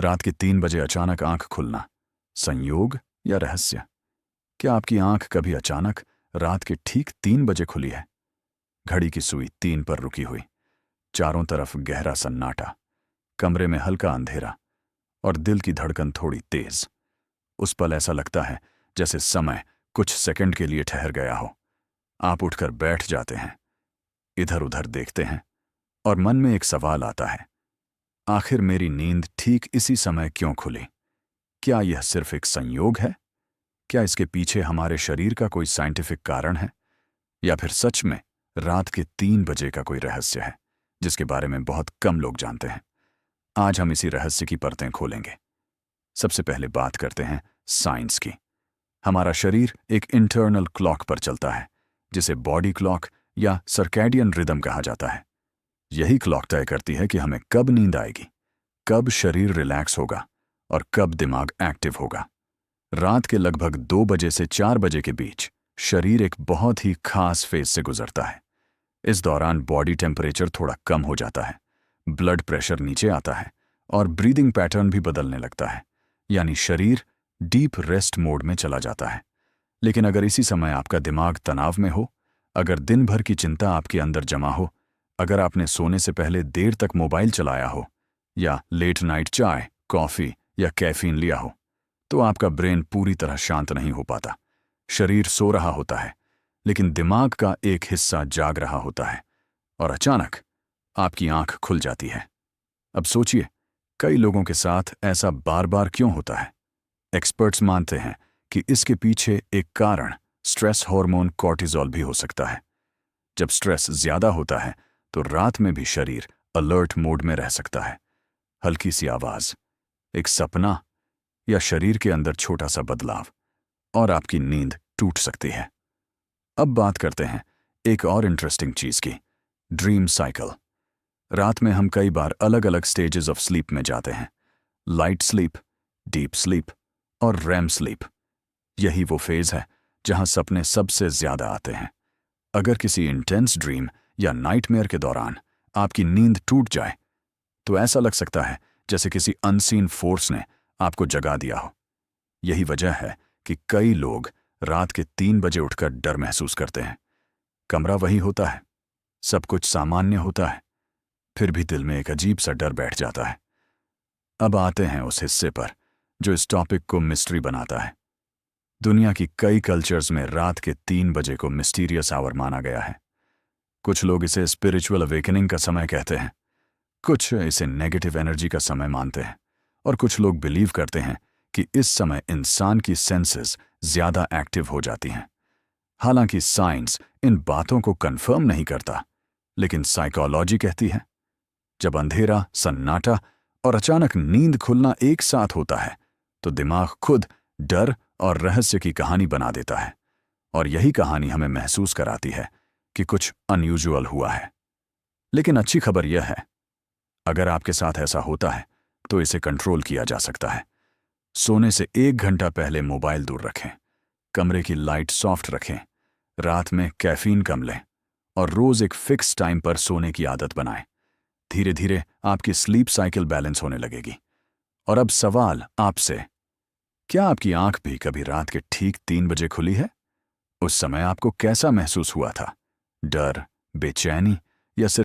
रात के 3 बजे अचानक आंख खुलना, संयोग या रहस्य? क्या आपकी आंख कभी अचानक रात के ठीक 3 बजे खुली है? घड़ी की सुई 3 पर रुकी हुई, चारों तरफ गहरा सन्नाटा, कमरे में हल्का अंधेरा और दिल की धड़कन थोड़ी तेज। उस पल ऐसा लगता है जैसे समय कुछ सेकंड के लिए ठहर गया हो। आप उठकर बैठ जाते हैं, इधर उधर देखते हैं और मन में एक सवाल आता है, आखिर मेरी नींद ठीक इसी समय क्यों खुली? क्या यह सिर्फ एक संयोग है? क्या इसके पीछे हमारे शरीर का कोई साइंटिफिक कारण है, या फिर सच में रात के 3 बजे का कोई रहस्य है जिसके बारे में बहुत कम लोग जानते हैं? आज हम इसी रहस्य की परतें खोलेंगे। सबसे पहले बात करते हैं साइंस की। हमारा शरीर एक इंटरनल क्लॉक पर चलता है जिसे बॉडी क्लॉक या सर्कैडियन रिदम कहा जाता है। यही क्लॉक तय करती है कि हमें कब नींद आएगी, कब शरीर रिलैक्स होगा और कब दिमाग एक्टिव होगा। रात के लगभग 2 बजे से 4 बजे के बीच शरीर एक बहुत ही खास फेज से गुजरता है। इस दौरान बॉडी टेम्परेचर थोड़ा कम हो जाता है, ब्लड प्रेशर नीचे आता है और ब्रीदिंग पैटर्न भी बदलने लगता है, यानी शरीर डीप रेस्ट मोड में चला जाता है। लेकिन अगर इसी समय आपका दिमाग तनाव में हो, अगर दिन भर की चिंता आपके अंदर जमा हो, अगर आपने सोने से पहले देर तक मोबाइल चलाया हो या लेट नाइट चाय, कॉफ़ी या कैफीन लिया हो, तो आपका ब्रेन पूरी तरह शांत नहीं हो पाता। शरीर सो रहा होता है लेकिन दिमाग का एक हिस्सा जाग रहा होता है और अचानक आपकी आंख खुल जाती है। अब सोचिए, कई लोगों के साथ ऐसा बार बार क्यों होता है? एक्सपर्ट्स मानते हैं कि इसके पीछे एक कारण स्ट्रेस हार्मोन कॉर्टिसोल भी हो सकता है। जब स्ट्रेस ज्यादा होता है तो रात में भी शरीर अलर्ट मोड में रह सकता है। हल्की सी आवाज, एक सपना या शरीर के अंदर छोटा सा बदलाव और आपकी नींद टूट सकती है। अब बात करते हैं एक और इंटरेस्टिंग चीज की, ड्रीम साइकिल। रात में हम कई बार अलग अलग स्टेजेस ऑफ स्लीप में जाते हैं, लाइट स्लीप, डीप स्लीप और रैम स्लीप। यही वो फेज है जहां सपने सबसे ज्यादा आते हैं। अगर किसी इंटेंस ड्रीम या नाइटमेयर के दौरान आपकी नींद टूट जाए तो ऐसा लग सकता है जैसे किसी अनसीन फोर्स ने आपको जगा दिया हो। यही वजह है कि कई लोग रात के 3 बजे उठकर डर महसूस करते हैं। कमरा वही होता है, सब कुछ सामान्य होता है, फिर भी दिल में एक अजीब सा डर बैठ जाता है। अब आते हैं उस हिस्से पर जो इस टॉपिक को मिस्ट्री बनाता है। दुनिया की कई कल्चर्स में रात के 3 बजे को मिस्टीरियस आवर माना गया है। कुछ लोग इसे स्पिरिचुअल अवेकनिंग का समय कहते हैं, कुछ इसे नेगेटिव एनर्जी का समय मानते हैं और कुछ लोग बिलीव करते हैं कि इस समय इंसान की सेंसेस ज्यादा एक्टिव हो जाती हैं। हालांकि साइंस इन बातों को कंफर्म नहीं करता, लेकिन साइकोलॉजी कहती है जब अंधेरा, सन्नाटा और अचानक नींद खुलना एक साथ होता है तो दिमाग खुद डर और रहस्य की कहानी बना देता है और यही कहानी हमें महसूस कराती है कि कुछ अनयूजुअल हुआ है। लेकिन अच्छी खबर यह है, अगर आपके साथ ऐसा होता है तो इसे कंट्रोल किया जा सकता है। सोने से 1 घंटा पहले मोबाइल दूर रखें, कमरे की लाइट सॉफ्ट रखें, रात में कैफीन कम लें और रोज एक फिक्स टाइम पर सोने की आदत बनाएं। धीरे धीरे आपकी स्लीप साइकिल बैलेंस होने लगेगी। और अब सवाल आपसे, क्या आपकी आंख भी कभी रात के ठीक 3 बजे खुली है? उस समय आपको कैसा महसूस हुआ था? डर, बेचैनी या सिर्फ